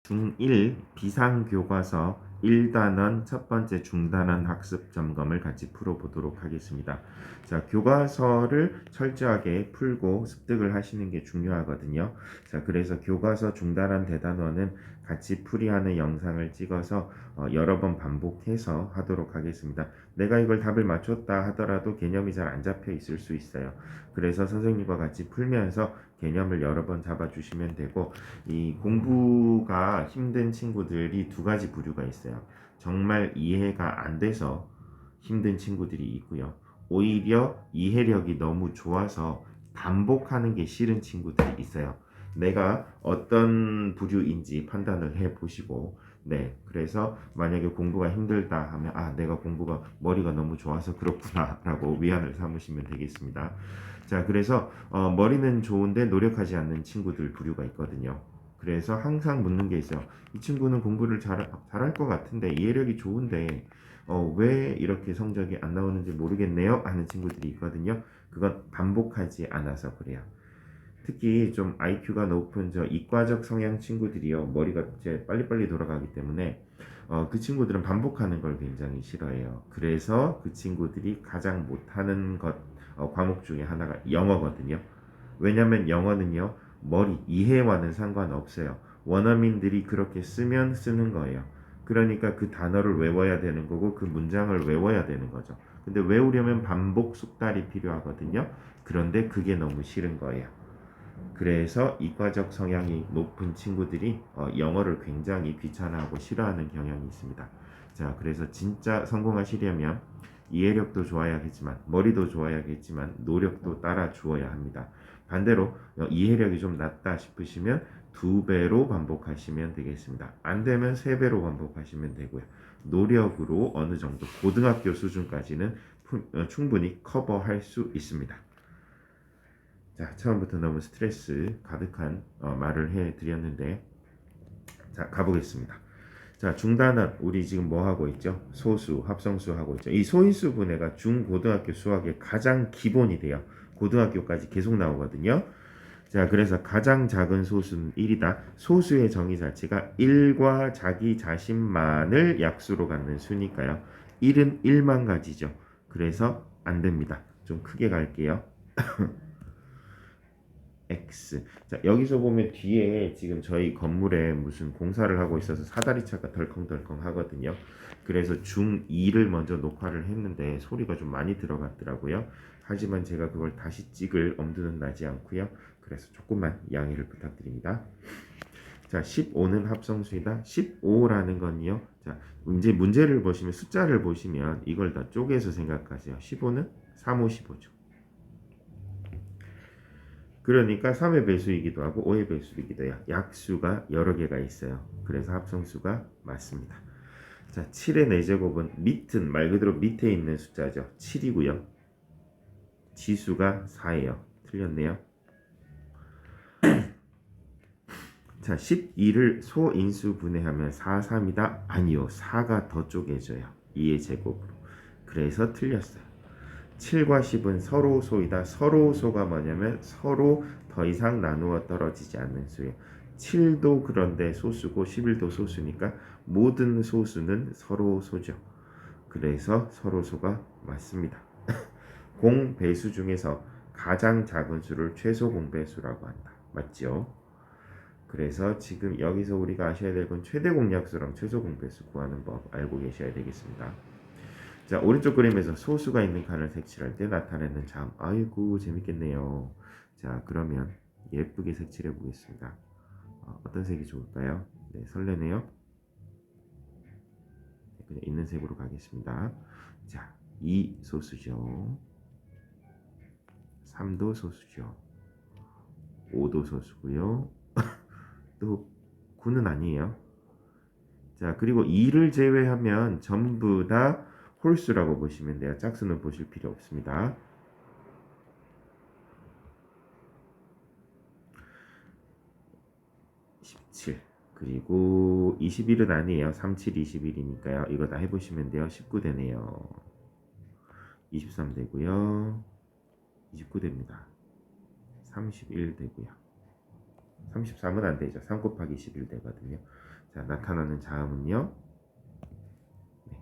중1 비상교과서 1단원 첫 번째 중단원 학습 점검을 같이 풀어보도록 하겠습니다. 자, 교과서를 철저하게 풀고 습득을 하시는 게 중요하거든요. 자, 그래서 교과서 중단원 대단원은 같이 풀이하는 영상을 찍어서 여러 번 반복해서 하도록 하겠습니다. 내가 이걸 답을 맞췄다 하더라도 개념이 잘 안 잡혀 있을 수 있어요. 그래서 선생님과 같이 풀면서 개념을 여러 번 잡아주시면 되고, 이 공부가 힘든 친구들이 두 가지 부류가 있어요. 정말 이해가 안 돼서 힘든 친구들이 있고요. 오히려 이해력이 너무 좋아서 반복하는 게 싫은 친구들이 있어요. 내가 어떤 부류인지 판단을 해 보시고, 네, 그래서 만약에 공부가 힘들다 하면 내가 공부가 머리가 너무 좋아서 그렇구나 라고 위안을 삼으시면 되겠습니다. 자, 그래서 머리는 좋은데 노력하지 않는 친구들 부류가 있거든요. 그래서 항상 묻는 게 있어요. 이 친구는 공부를 잘할 것 같은데, 이해력이 좋은데 왜 이렇게 성적이 안 나오는지 모르겠네요 하는 친구들이 있거든요. 그건 반복하지 않아서 그래요. 특히 좀 IQ가 높은 저 이과적 성향 친구들이요, 머리가 이제 빨리빨리 돌아가기 때문에 그 친구들은 반복하는 걸 굉장히 싫어해요. 그래서 그 친구들이 가장 못하는 과목 중에 하나가 영어거든요. 왜냐면 영어는요, 머리 이해와는 상관없어요. 원어민들이 그렇게 쓰면 쓰는 거예요. 그러니까 그 단어를 외워야 되는 거고 그 문장을 외워야 되는 거죠. 근데 외우려면 반복 숙달이 필요하거든요. 그런데 그게 너무 싫은 거예요. 그래서 이과적 성향이 높은 친구들이 영어를 굉장히 귀찮아하고 싫어하는 경향이 있습니다. 자, 그래서 진짜 성공하시려면 이해력도 좋아야겠지만, 머리도 좋아야겠지만, 노력도 따라 주어야 합니다. 반대로 이해력이 좀 낮다 싶으시면 2배로 반복하시면 되겠습니다. 안 되면 3배로 반복하시면 되고요. 노력으로 어느 정도 고등학교 수준까지는 충분히 커버할 수 있습니다. 자, 처음부터 너무 스트레스 가득한 말을 해드렸는데, 자, 가보겠습니다. 자, 중단원 우리 지금 뭐 하고 있죠? 소수, 합성수 하고 있죠. 이 소인수 분해가 중고등학교 수학의 가장 기본이 돼요. 고등학교까지 계속 나오거든요. 자, 그래서 가장 작은 소수는 1이다. 소수의 정의 자체가 1과 자기 자신만을 약수로 갖는 수니까요. 1은 1만 가지죠. 그래서 안 됩니다. 좀 크게 갈게요. X. 자, 여기서 보면 뒤에 지금 저희 건물에 무슨 공사를 하고 있어서 사다리차가 덜컹덜컹 하거든요. 그래서 중2를 먼저 녹화를 했는데 소리가 좀 많이 들어갔더라고요. 하지만 제가 그걸 다시 찍을 엄두는 나지 않고요. 그래서 조금만 양해를 부탁드립니다. 자, 15는 합성수이다. 15라는 건요. 자, 문제를 보시면, 숫자를 보시면 이걸 다 쪼개서 생각하세요. 15는 3, 5, 15죠. 그러니까 3의 배수이기도 하고 5의 배수이기도 해요. 약수가 여러 개가 있어요. 그래서 합성수가 맞습니다. 자, 7의 4제곱은 밑은 말 그대로 밑에 있는 숫자죠. 7이고요. 지수가 4예요. 틀렸네요. 자, 12를 소인수 분해하면 4, 3이다? 아니요. 4가 더 쪼개져요. 2의 제곱으로. 그래서 틀렸어요. 7과 10은 서로 소이다. 서로 소가 뭐냐면 서로 더 이상 나누어 떨어지지 않는 수예요. 7도 그런데 소수고 11도 소수니까 모든 소수는 서로 소죠. 그래서 서로 소가 맞습니다. 공배수 중에서 가장 작은 수를 최소 공배수라고 한다. 맞죠? 그래서 지금 여기서 우리가 아셔야 될 건 최대 공약수랑 최소 공배수 구하는 법 알고 계셔야 되겠습니다. 자, 오른쪽 그림에서 소수가 있는 칸을 색칠할 때 나타내는 점. 아이고, 재밌겠네요. 자, 그러면 예쁘게 색칠해 보겠습니다. 어떤 색이 좋을까요? 네, 설레네요. 그냥 있는 색으로 가겠습니다. 자, 2 소수죠. 3도 소수죠. 5도 소수고요. 또 9는 아니에요. 자, 그리고 2를 제외하면 전부 다 홀수라고 보시면 돼요. 짝수는 보실 필요 없습니다. 17. 그리고 21은 아니에요. 37, 21이니까요. 이거 다 해보시면 돼요. 19 되네요. 23 되고요. 29 됩니다. 31 되고요. 33은 안 되죠. 3 곱하기 11 되거든요. 자, 나타나는 자음은요. 네,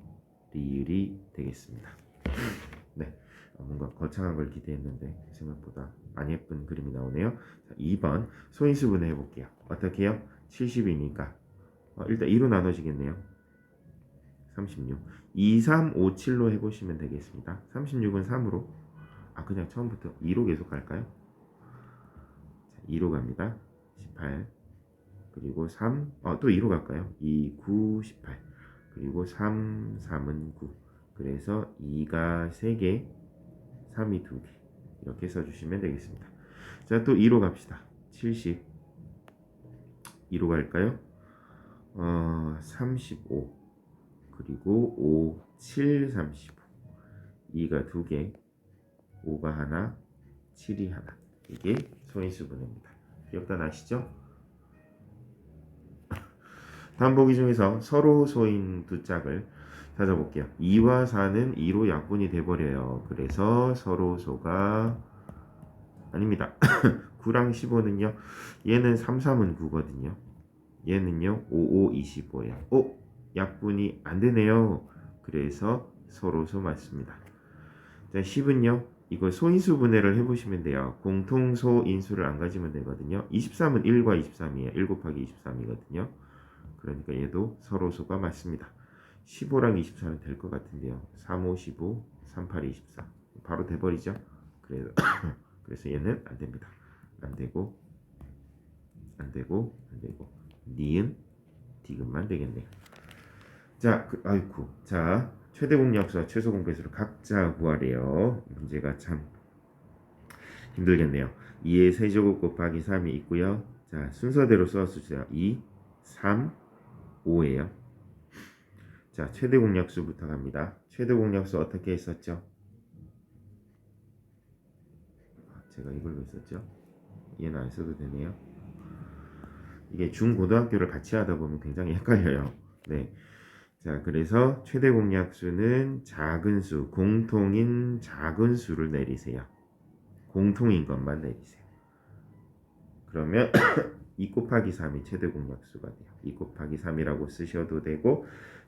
리을이 되겠습니다. 네, 뭔가 거창한 걸 기대했는데 생각보다 안 예쁜 그림이 나오네요. 자, 2번 소인수분해 해볼게요. 어떻게 해요? 70이니까 일단 2로 나눠지겠네요. 36 2, 3, 5, 7로 해보시면 되겠습니다. 36은 3으로 그냥 처음부터 2로 계속 갈까요? 자, 2로 갑니다. 18 그리고 3, 또 2로 갈까요? 2, 9, 18 그리고 3, 3은 9 그래서 2가 3개 3이 2개 이렇게 써주시면 되겠습니다. 자, 또 2로 갑시다. 70 2로 갈까요? 35 그리고 5, 7, 35 2가 2개 5가 하나 7이 하나 이게 소인수분해입니다. 기억다 나시죠? 다음 보기 중에서 서로 소인 두 짝을 찾아볼게요. 2와 4는 2로 약분이 돼버려요. 그래서 서로소가 아닙니다. 9랑 15는요. 얘는 3, 3은 9거든요. 얘는요. 5, 5, 25예요. 약분이 안 되네요. 그래서 서로소 맞습니다. 자, 10은요. 이거 소인수 분해를 해보시면 돼요. 공통소 인수를 안 가지면 되거든요. 23은 1과 23이에요. 1 곱하기 23이거든요. 그러니까 얘도 서로소가 맞습니다. 15랑 24는 될 것 같은데요. 3, 5, 15, 3, 8, 24 바로 돼버리죠. 그래서 얘는 안 됩니다. 안 되고 니은 디귿만 되겠네요. 자, 아이쿠. 자, 최대 공약수와 최소 공배수를 각자 구하래요. 문제가 참 힘들겠네요. 2의 세제곱 곱하기 3이 있고요. 자, 순서대로 써주세요. 2, 3, 5예요. 자, 최대 공약수부터 갑니다. 최대 공약수 어떻게 했었죠? 제가 이걸 왜 썼죠? 얘는 안 써도 되네요. 이게 중고등학교를 같이 하다 보면 굉장히 헷갈려요. 네. 자, 그래서 최대 공약수는 작은 수, 공통인 작은 수를 내리세요. 공통인 것만 내리세요. 그러면 2 곱하기 3이 최대 공약수가 돼요. 2 곱하기 3이라고 쓰셔도 되고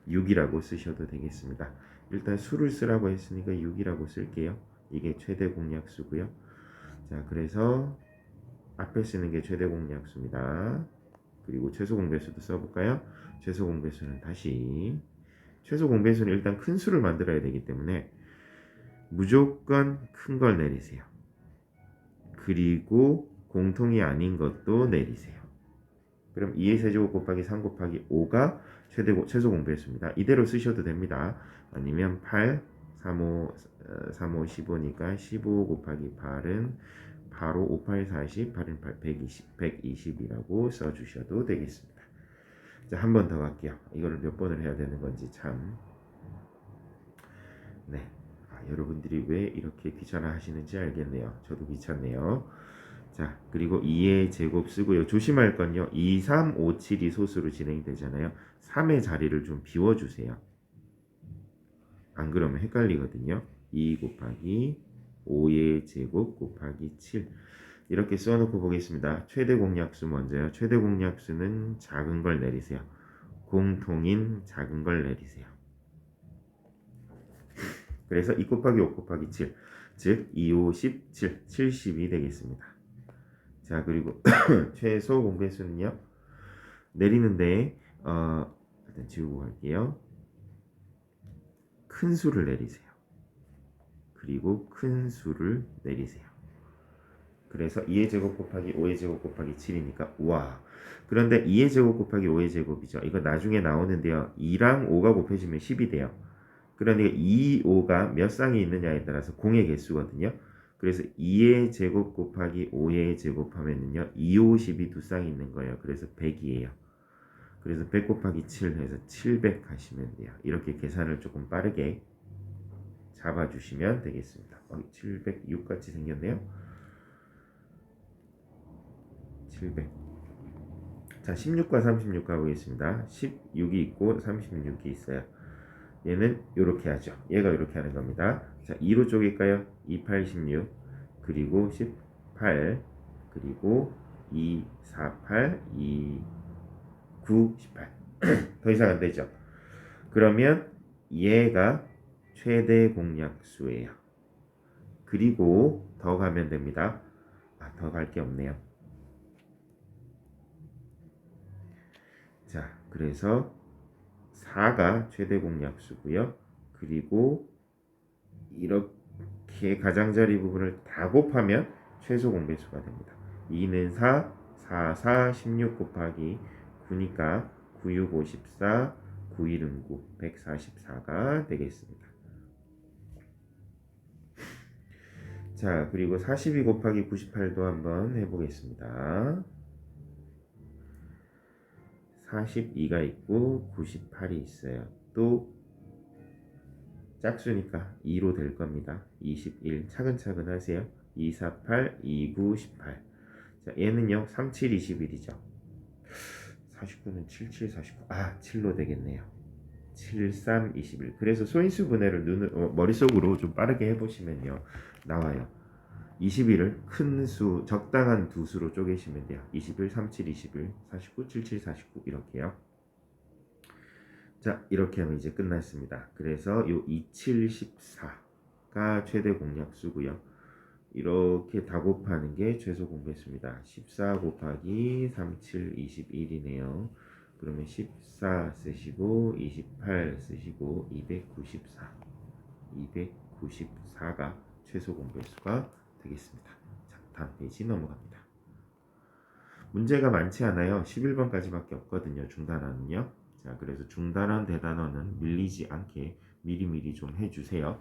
6이라고 쓰셔도 되겠습니다. 일단 수를 쓰라고 했으니까 6이라고 쓸게요. 이게 최대 공약수고요. 자, 그래서 앞에 쓰는 게 최대 공약수입니다. 그리고 최소 공배수도 써볼까요? 최소 공배수는 최소 공배수는 일단 큰 수를 만들어야 되기 때문에 무조건 큰 걸 내리세요. 그리고 공통이 아닌 것도 내리세요. 그럼 2의 세제곱 곱하기 3 곱하기 5가 최소 공배수입니다. 이대로 쓰셔도 됩니다. 아니면 8, 3, 5, 15니까 15 곱하기 8은 바로 5, 8, 40, 8은 8, 120이라고 써주셔도 되겠습니다. 자, 한 번 더 갈게요. 이거를 몇 번을 해야 되는 건지 참. 네. 여러분들이 왜 이렇게 귀찮아 하시는지 알겠네요. 저도 귀찮네요. 자, 그리고 2의 제곱 쓰고요. 조심할 건요. 2, 3, 5, 7이 소수로 진행이 되잖아요. 3의 자리를 좀 비워주세요. 안 그러면 헷갈리거든요. 2 곱하기 5의 제곱 곱하기 7 이렇게 써놓고 보겠습니다. 최대 공약수 먼저요. 최대 공약수는 작은 걸 내리세요. 공통인 작은 걸 내리세요. 그래서 2 곱하기 5 곱하기 7 즉 2, 5, 17, 70이 되겠습니다. 자, 그리고 최소 공배수는요. 내리는데 일단 지우고 갈게요. 큰 수를 내리세요. 그리고 큰 수를 내리세요. 그래서 2의 제곱 곱하기 5의 제곱 곱하기 7이니까 와. 그런데 2의 제곱 곱하기 5의 제곱이죠. 이거 나중에 나오는데요. 2랑 5가 곱해지면 10이 돼요. 그러니까 2, 5가 몇 쌍이 있느냐에 따라서 공의 개수거든요. 그래서 2의 제곱 곱하기 5의 제곱하면은요. 2, 5, 10이 두 쌍이 있는 거예요. 그래서 100이에요. 그래서 100 곱하기 7 해서 700 하시면 돼요. 이렇게 계산을 조금 빠르게 잡아주시면 되겠습니다. 706 같이 생겼네요. 700. 자, 16과 36 가보겠습니다. 16이 있고 36이 있어요. 얘는 이렇게 하죠. 얘가 이렇게 하는 겁니다. 자, 2로 쪼갤까요? 2, 8, 16 그리고 18 그리고 2, 4, 8, 2, 9, 18. 더 이상 안 되죠. 그러면 얘가 최대 공약수예요. 그리고 더 가면 됩니다. 더 갈 게 없네요. 자, 그래서 4가 최대 공약수고요. 그리고 이렇게 가장자리 부분을 다 곱하면 최소 공배수가 됩니다. 2는 4, 4, 4, 16 곱하기 9니까 9, 6, 54, 9, 1은 9, 144가 되겠습니다. 자, 그리고 42 곱하기 98도 한번 해보겠습니다. 42가 있고 98이 있어요. 또 짝수니까 2로 될 겁니다. 21 차근차근 하세요. 248, 29, 18. 자, 얘는요 37, 21이죠. 49는 77, 49. 7로 되겠네요. 73, 21. 그래서 소인수 분해를 머릿속으로 좀 빠르게 해보시면요 나와요. 21을 큰 수, 적당한 두 수로 쪼개시면 돼요. 21, 37, 21, 49, 77, 49 이렇게요. 자, 이렇게 하면 이제 끝났습니다. 그래서 요 27, 14가 최대 공약수고요. 이렇게 다 곱하는 게 최소 공배수입니다. 14 곱하기 37, 21이네요. 그러면 14 쓰시고 28 쓰시고 294, 294가 최소 공배수가 되겠습니다. 자, 다음 페이지 넘어갑니다. 문제가 많지 않아요. 11번까지밖에 없거든요. 중단원은요. 자, 그래서 중단원 대단원은 밀리지 않게 미리미리 좀 해주세요.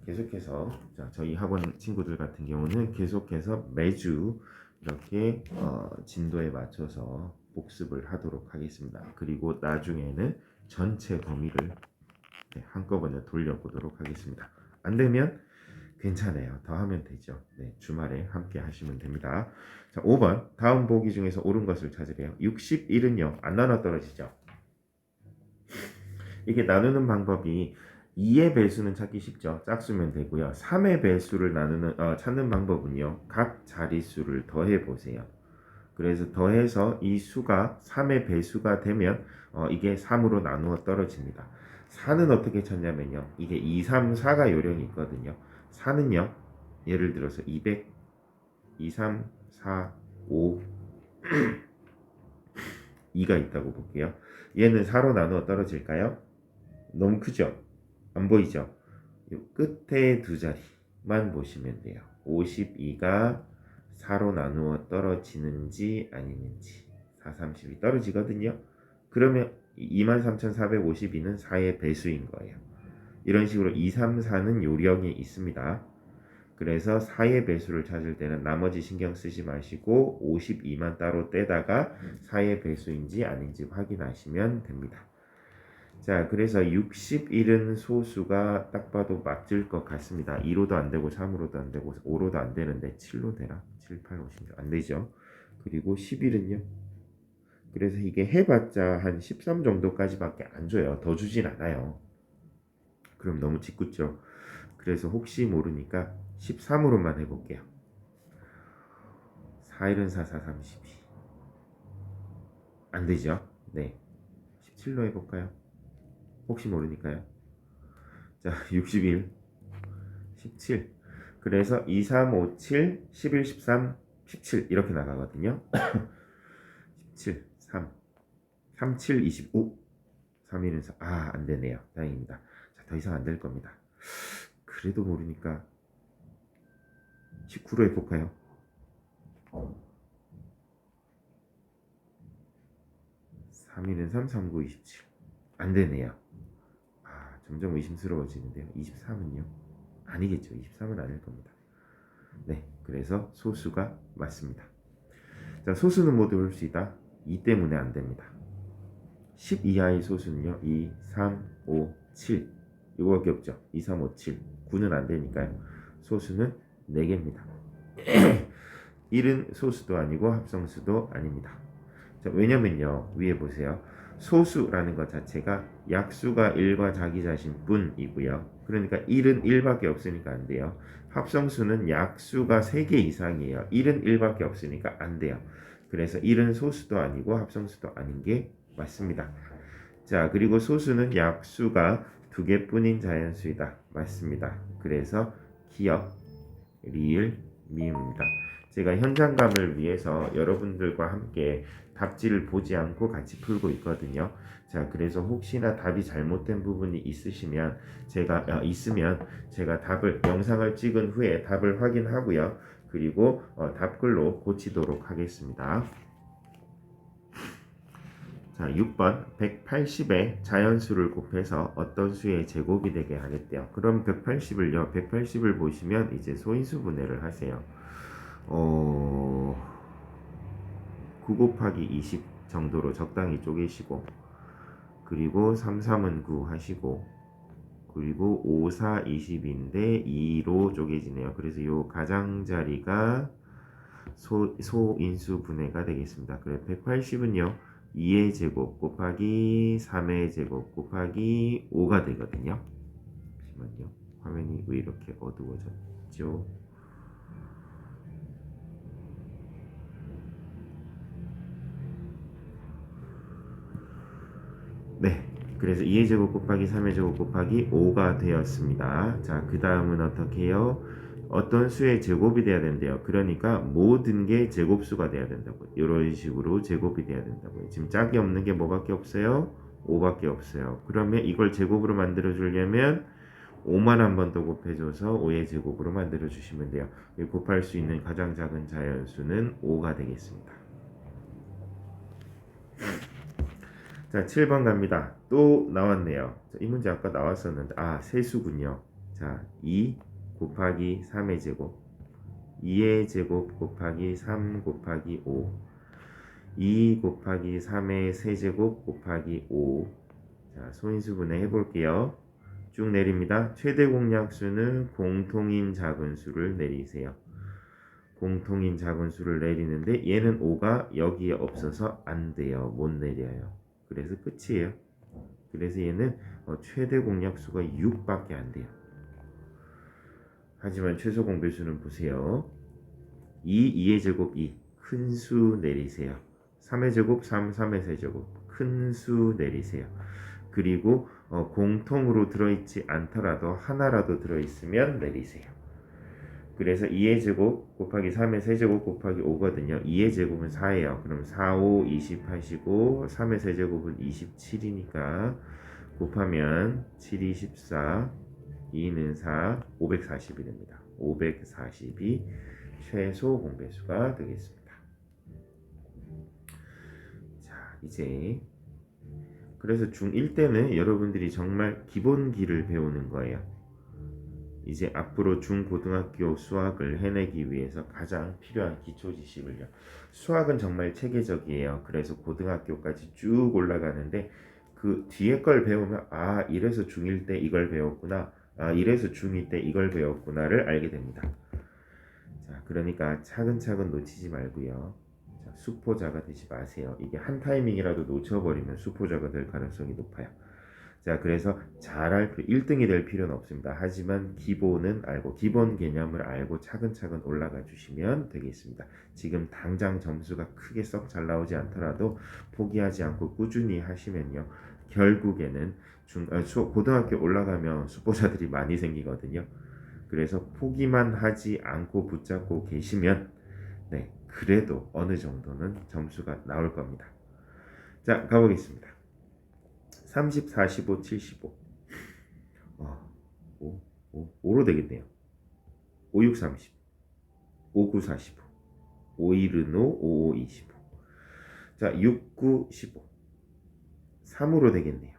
계속해서 저희 학원 친구들 같은 경우는 계속해서 매주 이렇게 진도에 맞춰서 복습을 하도록 하겠습니다. 그리고 나중에는 전체 범위를 한꺼번에 돌려보도록 하겠습니다. 안 되면 괜찮아요. 더 하면 되죠. 네, 주말에 함께 하시면 됩니다. 자, 5번 다음 보기 중에서 옳은 것을 찾으래요. 61은요 안 나눠 떨어지죠. 이게 나누는 방법이 2의 배수는 찾기 쉽죠. 짝수면 되고요. 3의 배수를 찾는 방법은요. 각 자릿수를 더해 보세요. 그래서 더해서 이 수가 3의 배수가 되면 이게 3으로 나누어 떨어집니다. 4는 어떻게 찾냐면요. 이게 2, 3, 4가 요령이 있거든요. 4는요. 예를 들어서 200, 2, 3, 4, 5 2가 있다고 볼게요. 얘는 4로 나누어 떨어질까요? 너무 크죠? 안 보이죠? 요 끝에 두 자리만 보시면 돼요. 52가 4로 나누어 떨어지는지 아니는지. 4, 30이 떨어지거든요. 그러면 23,452는 4의 배수인 거예요. 이런 식으로 2, 3, 4는 요령이 있습니다. 그래서 4의 배수를 찾을 때는 나머지 신경 쓰지 마시고 52만 따로 떼다가 4의 배수인지 아닌지 확인하시면 됩니다. 자, 그래서 61은 소수가 딱 봐도 맞을 것 같습니다. 2로도 안 되고 3으로도 안 되고 5로도 안 되는데 7로 되나? 7, 8, 50, 안 되죠. 그리고 11은요. 그래서 이게 해봤자 한 13 정도까지밖에 안 줘요. 더 주진 않아요. 그럼 너무 짓궂죠. 그래서 혹시 모르니까 13으로만 해볼게요. 4일은 4, 4, 32. 안 되죠. 네. 17로 해볼까요? 혹시 모르니까요. 자, 61, 17. 그래서 2, 3, 5, 7, 11, 13, 17 이렇게 나가거든요. 17, 3, 3, 7, 25. 3일은 4. 안 되네요. 다행입니다. 자, 더 이상 안 될 겁니다. 그래도 모르니까 19로 해볼까요? 3일은 3, 3, 9, 27. 안 되네요. 점점 의심스러워지는데요. 23은요? 아니겠죠. 23은 아닐 겁니다. 네, 그래서 소수가 맞습니다. 자, 소수는 모두 볼 수 있다. 2 때문에 안 됩니다. 10 이하의 소수는요. 2, 3, 5, 7 이거밖에 없죠. 2, 3, 5, 7 9는 안 되니까요. 소수는 4개입니다. 1은 소수도 아니고 합성수도 아닙니다. 자, 왜냐면요. 위에 보세요. 소수라는 것 자체가 약수가 1과 자기 자신뿐이고요. 그러니까 1은 1밖에 없으니까 안 돼요. 합성수는 약수가 3개 이상이에요. 1은 1밖에 없으니까 안 돼요. 그래서 1은 소수도 아니고 합성수도 아닌 게 맞습니다. 자, 그리고 소수는 약수가 2개뿐인 자연수이다. 맞습니다. 그래서 기역, 리을, 미음입니다. 제가 현장감을 위해서 여러분들과 함께 답지를 보지 않고 같이 풀고 있거든요. 자, 그래서 혹시나 답이 잘못된 부분이 있으면 제가 답을 영상을 찍은 후에 답을 확인하고요. 그리고 답글로 고치도록 하겠습니다. 자, 6번 180에 자연수를 곱해서 어떤 수의 제곱이 되게 하겠대요. 그럼 180을 보시면 이제 소인수 분해를 하세요. 9 곱하기 20 정도로 적당히 쪼개시고, 그리고 3, 3은 9 하시고, 그리고 5, 4, 20인데 2로 쪼개지네요. 그래서 요 가장자리가 소인수 분해가 되겠습니다. 그래 180은요 2의 제곱 곱하기 3의 제곱 곱하기 5가 되거든요. 잠시만요. 화면이 왜 이렇게 어두워졌죠? 네. 그래서 2의 제곱 곱하기 3의 제곱 곱하기 5가 되었습니다. 자, 그 다음은 어떻게 해요? 어떤 수의 제곱이 돼야 된대요. 그러니까 모든 게 제곱수가 돼야 된다고. 이런 식으로 제곱이 돼야 된다고요. 지금 짝이 없는 게 뭐밖에 없어요? 5밖에 없어요. 그러면 이걸 제곱으로 만들어 주려면 5만 한 번 더 곱해줘서 5의 제곱으로 만들어 주시면 돼요. 곱할 수 있는 가장 작은 자연수는 5가 되겠습니다. 자, 7번 갑니다. 또 나왔네요. 자, 이 문제 아까 나왔었는데 세수군요. 자, 2 곱하기 3의 제곱 2의 제곱 곱하기 3 곱하기 5 2 곱하기 3의 세제곱 곱하기 5. 자, 소인수분해 해볼게요. 쭉 내립니다. 최대 공약수는 공통인 작은 수를 내리세요. 공통인 작은 수를 내리는데 얘는 5가 여기에 없어서 안 돼요. 못 내려요. 그래서 끝이에요. 그래서 얘는 최대 공약수가 6밖에 안 돼요. 하지만 최소 공배수는 보세요. 2의 제곱 2. 큰 수 내리세요. 3의 제곱 3, 3의 세제곱. 큰 수 내리세요. 그리고 공통으로 들어있지 않더라도 하나라도 들어있으면 내리세요. 그래서 2의 제곱 곱하기 3의 세제곱 곱하기 5거든요. 2의 제곱은 4예요. 그럼 4, 5, 20 하시고 3의 세제곱은 27이니까 곱하면 7이 14, 2는 4, 540이 됩니다. 540이 최소 공배수가 되겠습니다. 자, 이제 그래서 중1 때는 여러분들이 정말 기본기를 배우는 거예요. 이제 앞으로 중고등학교 수학을 해내기 위해서 가장 필요한 기초 지식을요. 수학은 정말 체계적이에요. 그래서 고등학교까지 쭉 올라가는데 그 뒤에 걸 배우면 이래서 중1 때 이걸 배웠구나. 이래서 중2 때 이걸 배웠구나를 알게 됩니다. 자, 그러니까 차근차근 놓치지 말고요. 자, 수포자가 되지 마세요. 이게 한 타이밍이라도 놓쳐버리면 수포자가 될 가능성이 높아요. 자, 그래서 1등이 될 필요는 없습니다. 하지만 기본은 알고, 기본 개념을 알고 차근차근 올라가 주시면 되겠습니다. 지금 당장 점수가 크게 썩 잘 나오지 않더라도 포기하지 않고 꾸준히 하시면요. 결국에는 고등학교 올라가면 수포자들이 많이 생기거든요. 그래서 포기만 하지 않고 붙잡고 계시면 그래도 어느 정도는 점수가 나올 겁니다. 자, 가보겠습니다. 30, 45, 75. 5로 되겠네요. 5, 6, 30. 5, 9, 45. 5, 1은 5, 5, 5, 25. 자, 6, 9, 15. 3으로 되겠네요.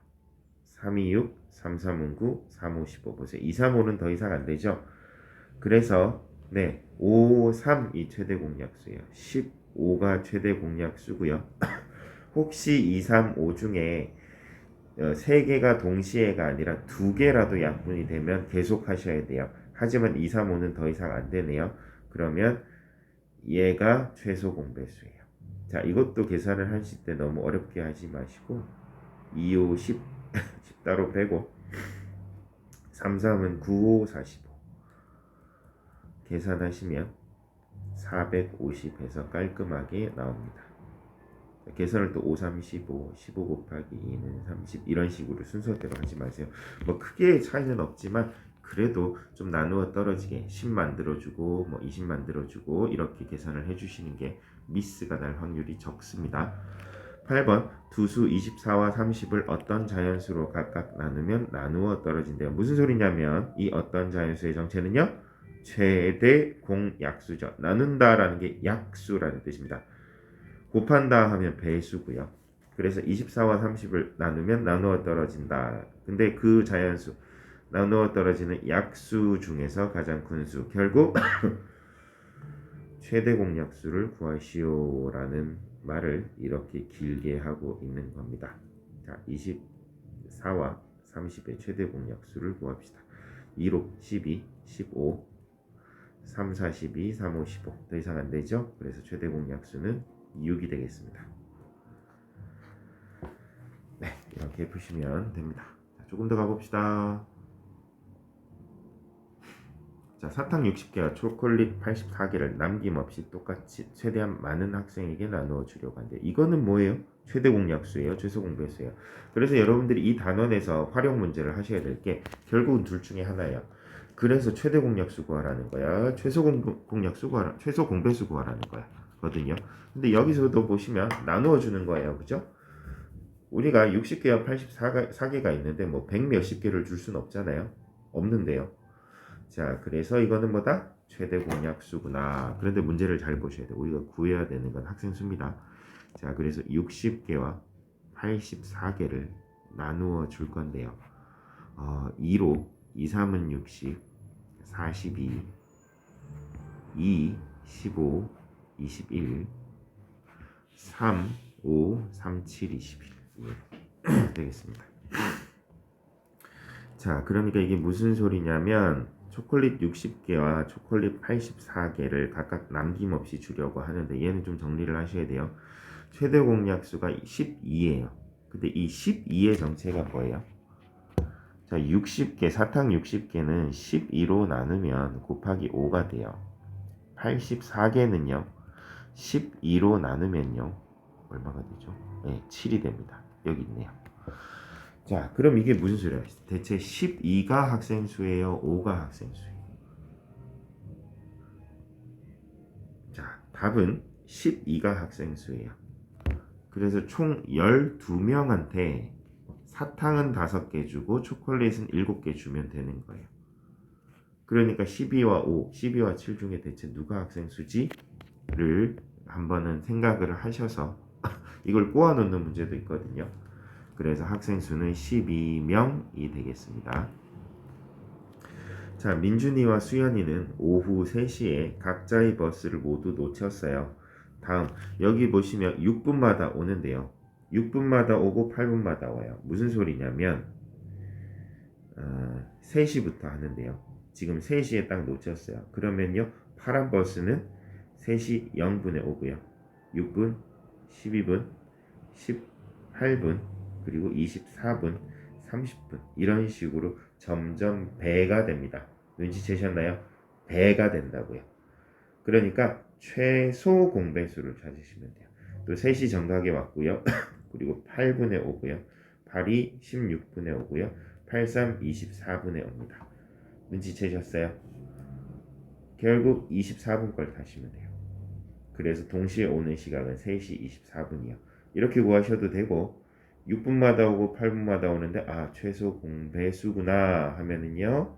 3, 2, 6, 3, 3은 9, 3, 5, 15. 보세요. 2, 3, 5는 더 이상 안 되죠? 그래서 5, 3이 최대 공약수예요. 15가 최대 공약수고요. 혹시 2, 3, 5 중에 3개가 동시에가 아니라 2개라도 약분이 되면 계속 하셔야 돼요. 하지만 2, 3, 5는 더 이상 안 되네요. 그러면 얘가 최소 공배수예요. 자, 이것도 계산을 하실 때 너무 어렵게 하지 마시고 2, 5, 10, 10 따로 빼고 3, 3은 9, 5, 45 계산하시면 450에서 깔끔하게 나옵니다. 계산을 또 5, 3, 15, 15 곱하기 2는 30 이런 식으로 순서대로 하지 마세요. 뭐 크게 차이는 없지만 그래도 좀 나누어 떨어지게 10 만들어주고 뭐 20 만들어주고 이렇게 계산을 해주시는 게 미스가 날 확률이 적습니다. 8번 두수 24와 30을 어떤 자연수로 각각 나누면 나누어 떨어진대요. 무슨 소리냐면 이 어떤 자연수의 정체는요 최대 공약수죠. 나눈다라는 게 약수라는 뜻입니다. 곱한다 하면 배수고요. 그래서 24와 30을 나누면 나누어 떨어진다. 근데 그 자연수 나누어 떨어지는 약수 중에서 가장 큰 수 결국 최대 공약수를 구하시오라는 말을 이렇게 길게 하고 있는 겁니다. 자, 24와 30의 최대 공약수를 구합시다. 2로 12, 15, 3, 42, 3, 5, 15. 더 이상 안 되죠? 그래서 최대 공약수는 6이 되겠습니다. 네, 이렇게 푸시면 됩니다. 자, 조금 더 가봅시다. 자, 사탕 60개와 초콜릿 84개를 남김없이 똑같이 최대한 많은 학생에게 나누어 주려고 하는데 이거는 뭐예요? 최대 공약수예요? 최소 공배수예요? 그래서 여러분들이 이 단원에서 활용 문제를 하셔야 될 게 결국은 둘 중에 하나예요. 그래서 최대 공약수 구하라는 거야. 최소 공약수 구하라. 최소 공배수 구하라는 거야. 거든요. 근데 여기서도 보시면 나누어 주는 거예요. 그죠? 우리가 60개와 84개가 있는데 뭐 100 몇십 개를 줄 수는 없잖아요. 없는데요. 자, 그래서 이거는 뭐다? 최대 공약수구나. 그런데 문제를 잘 보셔야 돼요. 우리가 구해야 되는 건 학생 수입니다. 자, 그래서 60개와 84개를 나누어 줄 건데요. 2로 2, 3은 60, 42, 2, 15, 21, 3, 5, 3, 7, 21 되겠습니다. 자, 그러니까 이게 무슨 소리냐면 초콜릿 60개와 초콜릿 84개를 각각 남김없이 주려고 하는데 얘는 좀 정리를 하셔야 돼요. 최대 공약수가 12예요. 근데 이 12의 정체가 뭐예요? 자, 60개, 사탕 60개는 12로 나누면 곱하기 5가 돼요. 84개는요. 12로 나누면요. 얼마가 되죠? 네, 7이 됩니다. 여기 있네요. 자, 그럼 이게 무슨 소리야? 대체 12가 학생 수예요? 5가 학생 수예요? 자, 답은 12가 학생 수예요. 그래서 총 12명한테 사탕은 5개 주고 초콜릿은 7개 주면 되는 거예요. 그러니까 12와 5, 12와 7 중에 대체 누가 학생 수지를 한번은 생각을 하셔서 이걸 꼬아 놓는 문제도 있거든요. 그래서 학생 수는 12명이 되겠습니다. 자, 민준이와 수연이는 오후 3시에 각자의 버스를 모두 놓쳤어요. 다음, 여기 보시면 6분마다 오는데요. 6분마다 오고 8분마다 와요. 무슨 소리냐면 3시부터 하는데요. 지금 3시에 딱 놓쳤어요. 그러면요, 파란 버스는 3시 0분에 오고요. 6분, 12분, 18분, 그리고 24분, 30분 이런 식으로 점점 배가 됩니다. 눈치채셨나요? 배가 된다고요. 그러니까 최소 공배수를 찾으시면 돼요. 또 3시 정각에 왔고요. 그리고 8분에 오고요. 8이 16분에 오고요. 83 24분에 옵니다. 눈치채셨어요? 결국 24분 걸 타시면 돼요. 그래서 동시에 오는 시각은 3시 24분이요. 이렇게 구하셔도 되고 6분마다 오고 8분마다 오는데 최소 공배수구나 하면은요.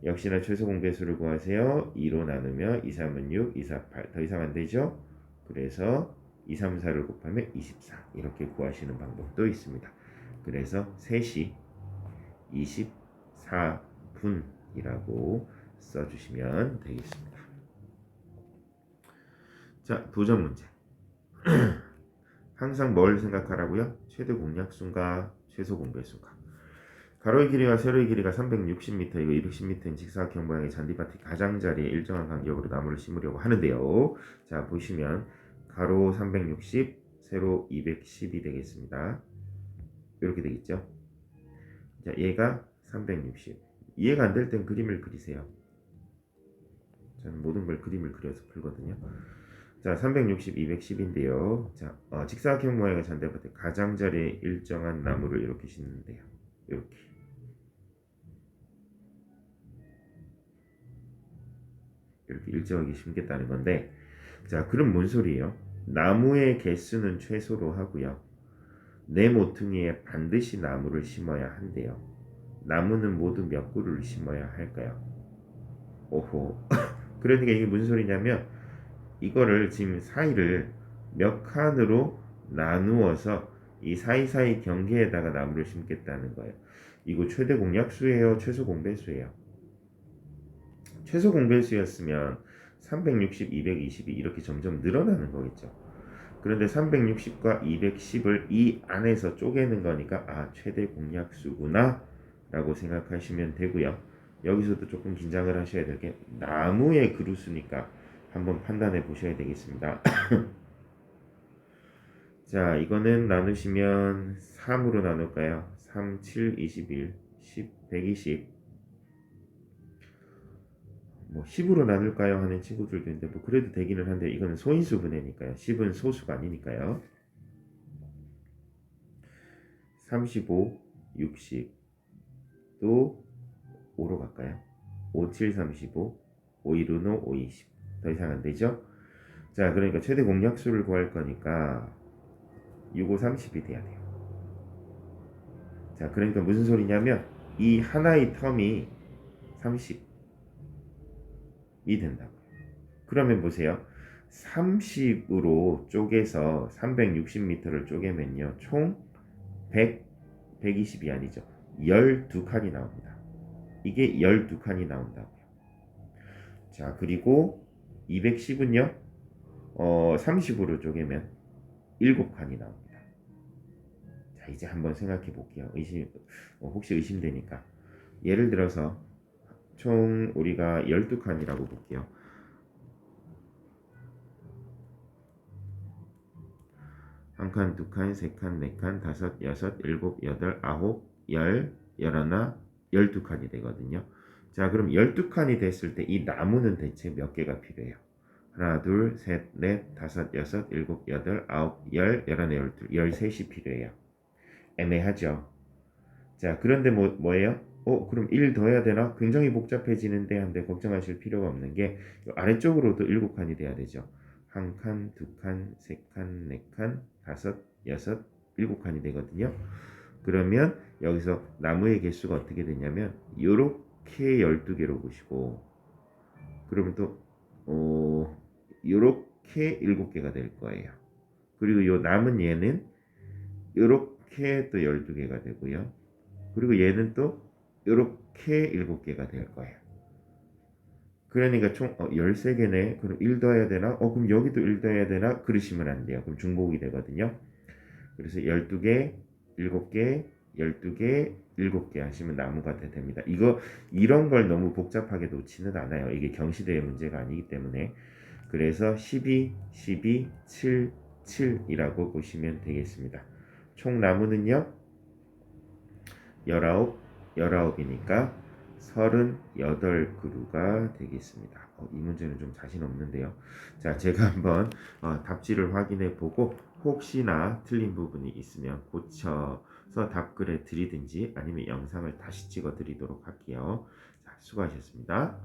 역시나 최소 공배수를 구하세요. 2로 나누면 2, 3은 6, 2, 4, 8 더 이상 안 되죠? 그래서 2, 3, 4를 곱하면 24 이렇게 구하시는 방법도 있습니다. 그래서 3시 24분이라고 써주시면 되겠습니다. 자, 도전 문제. 항상 뭘 생각하라고요? 최대 공약수인가 최소 공배수인가. 가로의 길이와 세로의 길이가 360m, 이거 210m인 직사각형 모양의 잔디밭의 가장자리에 일정한 간격으로 나무를 심으려고 하는데요. 자, 보시면 가로 360, 세로 210이 되겠습니다. 이렇게 되겠죠. 자, 얘가 360. 이해가 안 될 땐 그림을 그리세요. 저는 모든 걸 그림을 그려서 풀거든요. 자, 360, 210인데요. 자, 직사각형 모양의 잔디밭에 가장자리에 일정한 나무를 이렇게 심는데요. 이렇게 일정하게 심겠다는 건데, 자, 그럼 뭔 소리예요? 나무의 개수는 최소로 하고요. 내 모퉁이에 반드시 나무를 심어야 한대요. 나무는 모두 몇 그루를 심어야 할까요? 오호. 그러니까 이게 무슨 소리냐면 이거를 지금 사이를 몇 칸으로 나누어서 이 사이사이 경계에다가 나무를 심겠다는 거예요. 이거 최대 공약수예요? 최소 공배수예요? 최소 공배수였으면 360, 220이 이렇게 점점 늘어나는 거겠죠. 그런데 360과 210을 이 안에서 쪼개는 거니까 최대 공약수구나 라고 생각하시면 되고요. 여기서도 조금 긴장을 하셔야 될 게 나무의 그루수니까 한번 판단해 보셔야 되겠습니다. 자, 이거는 나누시면 3으로 나눌까요? 3, 7, 21, 10, 120. 뭐 10으로 나눌까요? 하는 친구들도 있는데 뭐 그래도 되기는 한데 이거는 소인수 분해니까요. 10은 소수가 아니니까요. 35, 60, 또 5로 갈까요? 5, 7, 35, 5, 1, 5, 5, 20. 더 이상 안 되죠? 자, 그러니까 최대 공약수를 구할 거니까 6, 5, 30이 돼야 돼요. 자, 그러니까 무슨 소리냐면 이 하나의 텀이 30이 된다고요. 그러면 보세요. 30으로 쪼개서 360m를 쪼개면요. 총 100, 120이 아니죠. 12칸이 나옵니다. 이게 12칸이 나온다고요. 자, 그리고 210은요. 30으로 쪼개면 7칸이 나옵니다. 자, 이제 한번 생각해 볼게요. 혹시 의심되니까. 예를 들어서 총 우리가 12칸이라고 볼게요. 한 칸, 두 칸, 세 칸, 네 칸, 다섯, 여섯, 일곱, 여덟, 아홉, 열, 열하나, 12칸이 되거든요. 자, 그럼 12칸이 됐을 때 이 나무는 대체 몇 개가 필요해요? 하나, 둘, 셋, 넷, 다섯, 여섯, 일곱, 여덟, 아홉, 열, 열하나, 열둘, 13이 필요해요. 애매하죠. 자, 그런데 뭐예요? 그럼 1 더 해야 되나? 굉장히 복잡해지는데 한데 걱정하실 필요가 없는 게 아래쪽으로도 7칸이 돼야 되죠. 한 칸, 두 칸, 세 칸, 네 칸, 다섯, 여섯, 7칸이 되거든요. 그러면 여기서 나무의 개수가 어떻게 되냐면 요렇게 12개로 보시고 그러면 또 요렇게 7개가 될 거예요. 그리고 요 남은 얘는 요렇게 또 12개가 되고요. 그리고 얘는 또 이렇게 7개가 될 거예요. 그러니까 총 13개네. 그럼 1 더해야 되나? 그럼 여기도 1 더해야 되나? 그러시면 안 돼요. 그럼 중복이 되거든요. 그래서 12개, 7개, 12개, 7개 하시면 나무가 됩니다. 이런 걸 너무 복잡하게 놓지는 않아요. 이게 경시대의 문제가 아니기 때문에. 그래서 12, 12, 7, 7이라고 보시면 되겠습니다. 총 나무는요. 19, 19이니까 38그루가 되겠습니다. 이 문제는 좀 자신 없는데요. 자, 제가 한번 답지를 확인해 보고 혹시나 틀린 부분이 있으면 고쳐서 답글에 드리든지 아니면 영상을 다시 찍어 드리도록 할게요. 자, 수고하셨습니다.